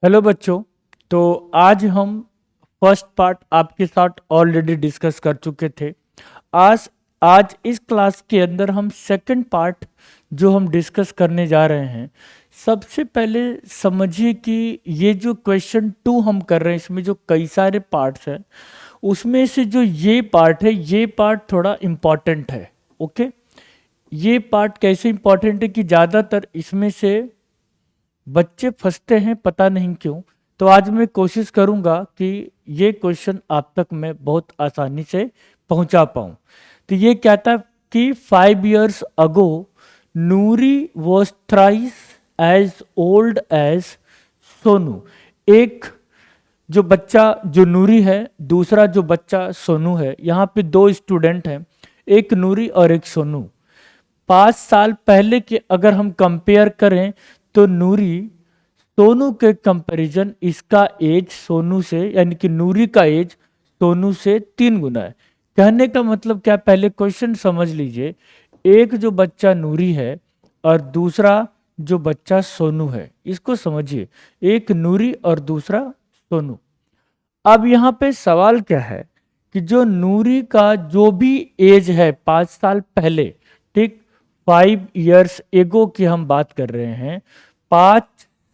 Hello बच्चों। तो आज हम फर्स्ट पार्ट आपके साथ ऑलरेडी डिस्कस कर चुके थे। आज आज इस क्लास के अंदर हम सेकंड पार्ट जो हम डिस्कस करने जा रहे हैं। सबसे पहले समझिए कि ये जो क्वेश्चन 2 हम कर रहे हैं इसमें जो कई सारे पार्ट्स हैं उसमें से जो ये पार्ट है ये पार्ट थोड़ा इम्पॉर्टेंट है। ओके, ये पार्ट कैसे इम्पॉर्टेंट है कि ज़्यादातर इसमें से बच्चे फंसते हैं, पता नहीं क्यों। तो आज मैं कोशिश करूंगा कि ये क्वेश्चन आप तक मैं बहुत आसानी से पहुंचा पाऊं। तो ये कहता कि 5 years ago Noori was thrice as old as Sonu. एक जो बच्चा जो नूरी है, दूसरा जो बच्चा सोनू है। यहाँ पे दो स्टूडेंट हैं, एक नूरी और एक सोनू। 5 साल पहले के अगर हम कंपेयर करें तो नूरी सोनू के कंपैरिजन इसका एज सोनू से यानी कि नूरी का एज सोनू से 3 गुना है। कहने का मतलब क्या, पहले क्वेश्चन समझ लीजिए। एक जो बच्चा नूरी है और दूसरा जो बच्चा सोनू है, इसको समझिए। एक नूरी और दूसरा सोनू। अब यहाँ पे सवाल क्या है कि जो नूरी का जो भी एज है 5 साल पहले, ठीक, 5 years एगो की हम बात कर रहे हैं, 5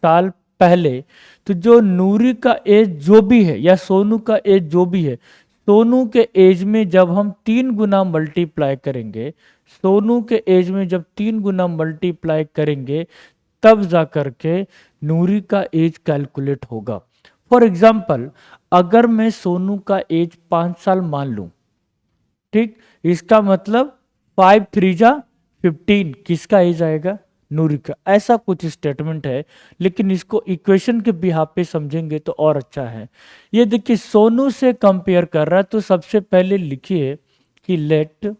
साल पहले। तो जो नूरी का एज जो भी है या सोनू का एज जो भी है, सोनू के एज में जब हम 3 गुना मल्टीप्लाई करेंगे, सोनू के एज में जब 3 गुना मल्टीप्लाई करेंगे तब जा करके नूरी का एज कैलकुलेट होगा। फॉर एग्जाम्पल, अगर मैं सोनू का एज 5 साल मान लूं, ठीक, इसका मतलब 5 3 जा 15, किसका एज आएगा? नूरी का। ऐसा कुछ स्टेटमेंट है, लेकिन इसको इक्वेशन के बिहाफ पे समझेंगे तो और अच्छा है। ये देखिए सोनू से कंपेयर कर रहा है, तो सबसे पहले लिखिए कि let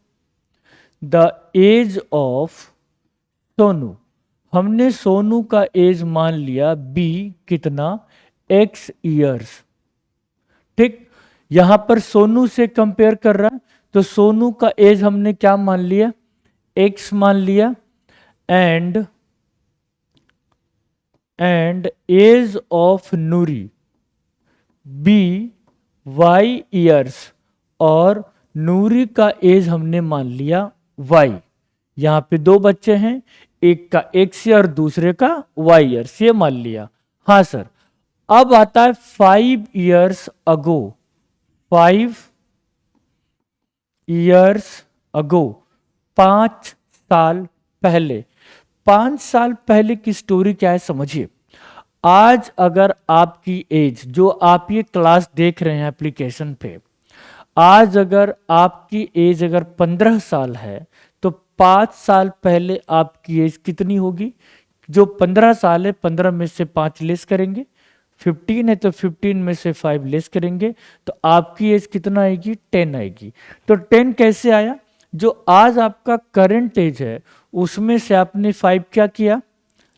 the age of Sonu. हमने सोनू का एज मान लिया बी कितना, x years। ठीक, यहां पर सोनू से कंपेयर कर रहा है, तो सोनू का एज हमने क्या मान लिया, x मान लिया। And age of Noori be y years, और नूरी का एज हमने मान लिया y। यहाँ पे दो बच्चे हैं, एक का x ईयर दूसरे का y ईयर्स, ये मान लिया। हाँ सर। अब आता है 5 years अगो। 5 years अगो, 5 साल पहले। 5 साल पहले की स्टोरी क्या है समझिए। आज अगर आपकी एज, जो आप ये क्लास देख रहे हैं एप्लीकेशन पे, आज अगर आपकी एज अगर 15 साल है तो 5 साल पहले आपकी एज कितनी होगी? जो 15 साल है, 15 में से 5 लेस करेंगे। 15 है तो 15 में से 5 लेस करेंगे, तो आपकी एज कितना आएगी? 10 आएगी। तो 10 कैसे आया? जो आज आपका करंट एज है उसमें से आपने 5 क्या किया?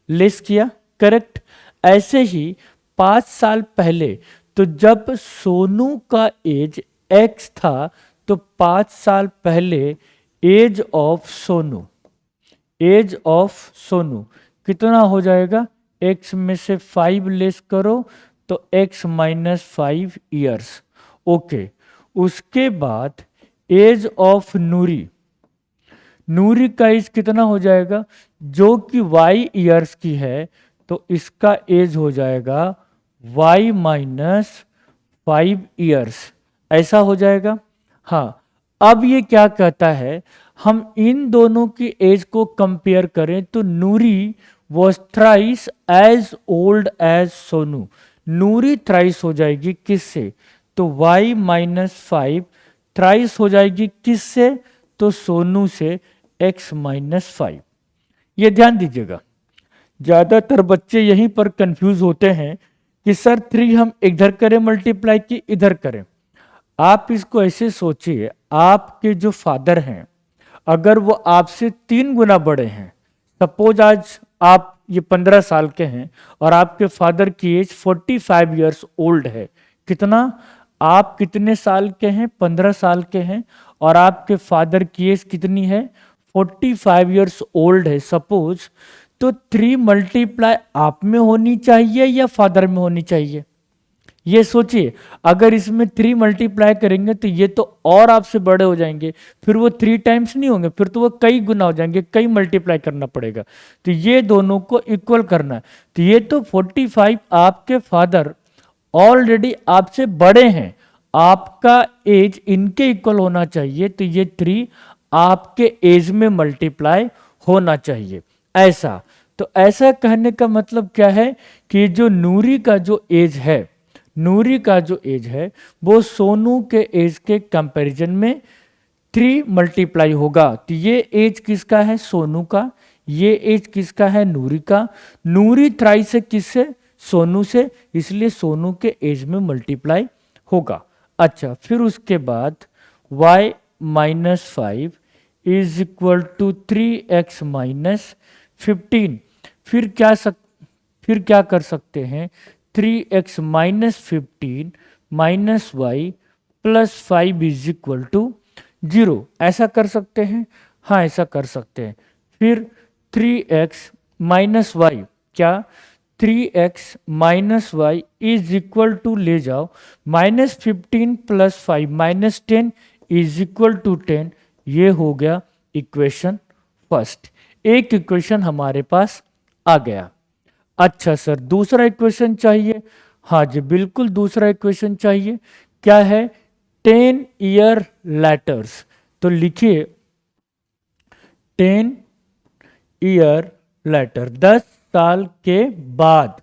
लेस किया। करेक्ट। ऐसे ही 5 साल पहले, तो जब सोनू का एज x था, तो 5 साल पहले age of Sonu, age of Sonu कितना हो जाएगा? x में से 5 लेस करो तो x -5 ईयर्स। ओके, उसके बाद एज ऑफ नूरी, नूरी का एज कितना हो जाएगा? जो कि y ईयर्स की है, तो इसका एज हो जाएगा y -5 ईयर्स। ऐसा हो जाएगा। हाँ, अब ये क्या कहता है, हम इन दोनों की एज को कंपेयर करें तो Noori was thrice as old as Sonu. Noori thrice हो जाएगी किससे? तो y -5 थ्राइस हो जाएगी किससे? तो सोनू से, x -5। ये ध्यान दीजिएगा, ज्यादातर बच्चे यहीं पर कंफ्यूज होते हैं कि सर 3 हम इधर करें मल्टीप्लाई कि इधर करें। आप इसको ऐसे सोचिए, आपके जो फादर हैं अगर वो आपसे 3 गुना बड़े हैं, सपोज आज आप ये 15 साल के हैं और आपके फादर की एज 45 ईयर्स ओल्ड है। कितना? आप कितने साल के हैं? 15 साल के हैं, और आपके फादर की एज कितनी है? 45 ईयर्स ओल्ड है सपोज। तो 3 मल्टीप्लाई आप में होनी चाहिए या फादर में होनी चाहिए? ये सोचिए, अगर इसमें 3 मल्टीप्लाई करेंगे तो ये तो और आपसे बड़े हो जाएंगे, फिर वो 3 टाइम्स नहीं होंगे, फिर तो वो कई गुना हो जाएंगे, कई मल्टीप्लाई करना पड़ेगा। तो ये दोनों को इक्वल करना है। तो ये तो 45 आपके फादर ऑलरेडी आपसे बड़े हैं, आपका एज इनके इक्वल होना चाहिए, तो ये 3 आपके एज में मल्टीप्लाई होना चाहिए। ऐसा तो ऐसा कहने का मतलब क्या है कि जो नूरी का जो एज है, नूरी का जो एज है वो सोनू के एज के कंपैरिजन में 3 मल्टीप्लाई होगा। तो ये एज किसका है? सोनू का। ये एज किसका है? नूरी का। नूरी थ्राइस से किससे? सोनू से, इसलिए सोनू के एज में मल्टीप्लाई होगा। अच्छा, फिर उसके बाद y minus 5 is equal to 3x minus 15। फिर क्या कर सकते हैं? 3x minus 15 minus y plus 5 is equal to 0। ऐसा कर सकते हैं? हाँ, ऐसा कर सकते हैं। फिर 3x माइनस वाई, क्या 3x minus y is equal to, ले जाओ, minus 15 plus 5 minus 10 is equal to 10। ये हो गया इक्वेशन फर्स्ट। एक इक्वेशन हमारे पास आ गया। अच्छा सर, दूसरा इक्वेशन चाहिए? हाँ जी, बिल्कुल दूसरा इक्वेशन चाहिए। क्या है? 10 ईयर लेटर्स। तो लिखिए 10 ईयर लेटर, 10 साल के बाद।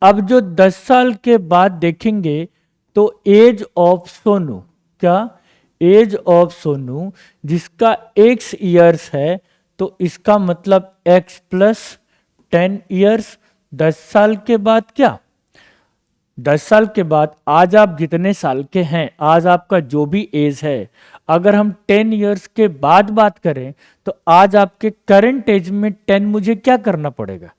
अब जो 10 साल के बाद देखेंगे तो एज ऑफ सोनू, क्या एज ऑफ सोनू जिसका x ईयर्स है, तो इसका मतलब x प्लस 10 ईयर्स। 10 साल के बाद, क्या 10 साल के बाद आज आप जितने साल के हैं, आज आपका जो भी एज है, अगर हम 10 ईयर्स के बाद बात करें तो आज आपके करंट एज में 10 मुझे क्या करना पड़ेगा?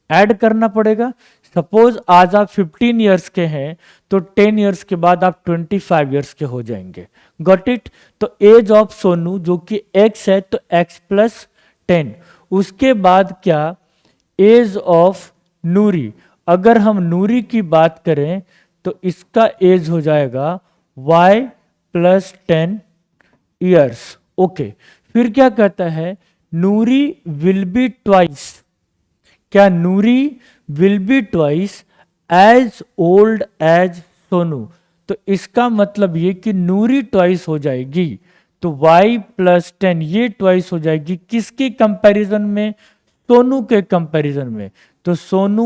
ऐड करना पड़ेगा। सपोज आज आप 15 ईयर्स के हैं तो 10 ईयर्स के बाद आप 25 ईयर्स के हो जाएंगे। Got it? तो एज ऑफ सोनू जो कि x है तो x प्लस 10। उसके बाद क्या? एज ऑफ नूरी, अगर हम नूरी की बात करें तो इसका एज हो जाएगा y प्लस 10 ईयर्स। ओके, फिर क्या कहता है? नूरी विल बी ट्वाइस, क्या Noori will be twice as old as Sonu. तो इसका मतलब ये कि नूरी ट्वाइस हो जाएगी, तो y प्लस 10 ये ट्वाइस हो जाएगी किसके कंपैरिजन में? सोनू के कंपैरिजन में। तो सोनू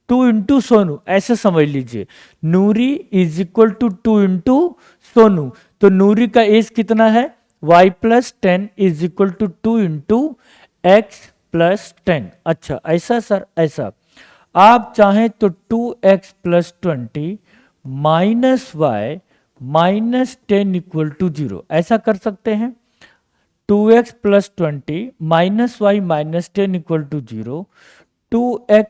2 इंटू सोनू, ऐसे समझ लीजिए, Noori is equal to 2 into Sonu. तो नूरी का एज कितना है? y plus 10 is equal to 2 into x plus 10। अच्छा, ऐसा सर? ऐसा आप चाहें तो 2x plus 20 minus y minus 10 equal to 0, ऐसा कर सकते हैं। 2x plus 20 minus y minus 10 equal to 0। 2x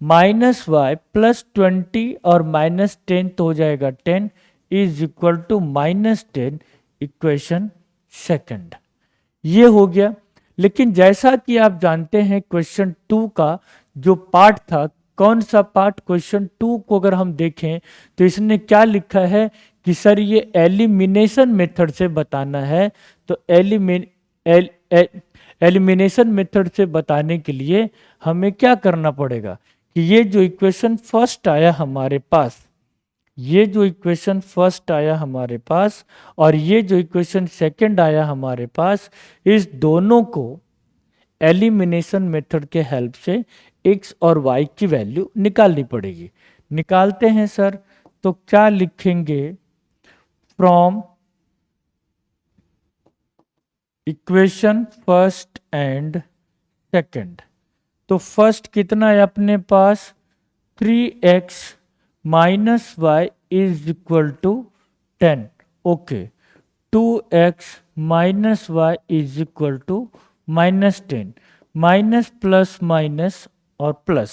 minus y plus 20 और माइनस 10 तो हो जाएगा 10 is equal to minus 10, equation second. ये हो गया। लेकिन जैसा कि आप जानते हैं क्वेश्चन 2 का जो पार्ट था, कौन सा पार्ट? क्वेश्चन 2 को अगर हम देखें तो इसने क्या लिखा है कि सर ये एलिमिनेशन मेथड से बताना है। तो एलिमिनेशन मेथड से बताने के लिए हमें क्या करना पड़ेगा कि ये जो इक्वेशन फर्स्ट आया हमारे पास, ये जो इक्वेशन फर्स्ट आया हमारे पास और ये जो इक्वेशन सेकंड आया हमारे पास, इस दोनों को एलिमिनेशन मेथड के हेल्प से x और y की वैल्यू निकालनी पड़ेगी। निकालते हैं सर, तो क्या लिखेंगे? From equation first and second. तो फर्स्ट कितना है अपने पास? 3x minus y is equal to 10। Okay, 2x minus y is equal to minus 10, minus plus minus और plus,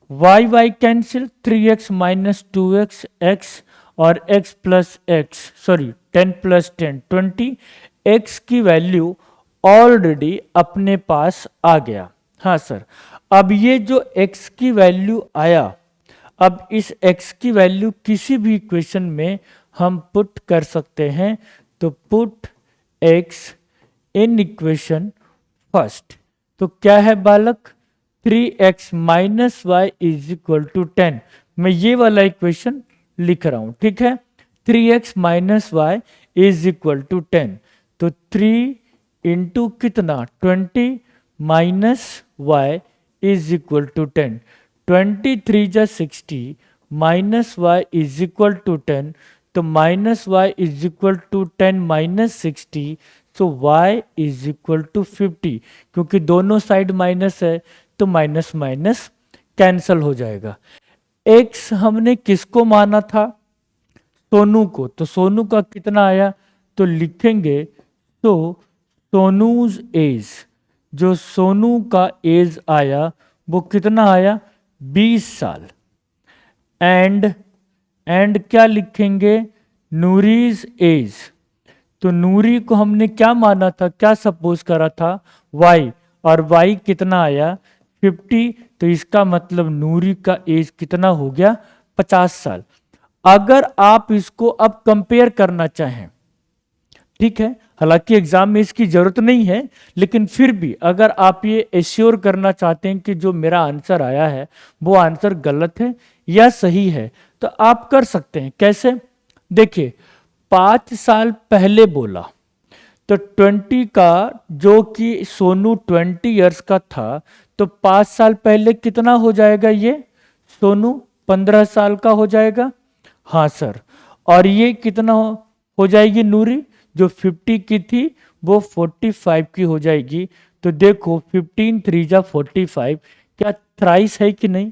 y cancel, 3x minus 2x x और x plus x, sorry 10 plus 10 20। x की value already अपने पास आ गया। हाँ sir. अब ये जो x की वैल्यू आया, अब इस x की वैल्यू किसी भी इक्वेशन में हम पुट कर सकते हैं। तो put x in equation first. तो क्या है बालक, 3x minus y is equal to 10। मैं ये वाला इक्वेशन लिख रहा हूं, ठीक है। 3x minus y is equal to 10। तो 3 इंटू कितना 20 minus y is equal to 10। 23 जा 60 minus y is equal to 10। तो minus y is equal to 10 minus 60। तो y इज इक्वल टू 50। क्योंकि दोनों साइड माइनस है तो माइनस माइनस कैंसल हो जाएगा। x हमने किसको माना था, सोनू को। तो सोनू का कितना आया, तो लिखेंगे तो सोनूज एज, जो सोनू का एज आया वो कितना आया, 20 साल। एंड क्या लिखेंगे, नूरीज एज। तो नूरी को हमने क्या माना था, क्या सपोज करा था, y, और y कितना आया 50। तो इसका मतलब नूरी का एज कितना हो गया, 50 साल। अगर आप इसको अब कंपेयर करना चाहें, ठीक है, हालांकि एग्जाम में इसकी जरूरत नहीं है, लेकिन फिर भी अगर आप ये एश्योर करना चाहते हैं कि जो मेरा आंसर आया है वो आंसर गलत है या सही है, तो आप कर सकते हैं। कैसे, देखिए 5 साल पहले बोला तो 20 का, जो कि सोनू 20 इयर्स का था, तो 5 साल पहले कितना हो जाएगा, ये सोनू 15 साल का हो जाएगा। हाँ सर। और ये कितना हो जाएगी नूरी, जो 50 की थी वो 45 की हो जाएगी। तो देखो 15 3 जा 45, क्या थ्राइस है कि नहीं,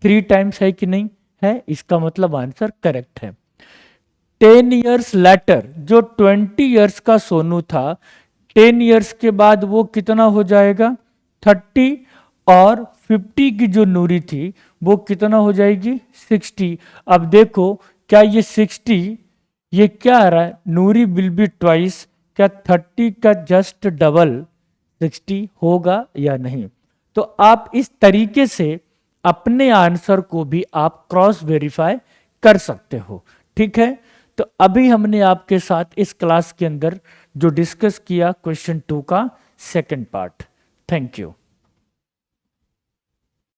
3 टाइम्स है कि नहीं है, इसका मतलब आंसर करेक्ट है। 10 इयर्स लेटर, जो 20 इयर्स का सोनू था, 10 इयर्स के बाद वो कितना हो जाएगा 30, और 50 की जो नूरी थी वो कितना हो जाएगी 60। अब देखो क्या ये 60, ये क्या आ रहा है, नूरी विल बी ट्वाइस, क्या 30 का जस्ट डबल 60 होगा या नहीं। तो आप इस तरीके से अपने आंसर को भी आप क्रॉस वेरीफाई कर सकते हो, ठीक है। तो अभी हमने आपके साथ इस क्लास के अंदर जो डिस्कस किया क्वेश्चन 2 का सेकंड पार्ट। Thank you.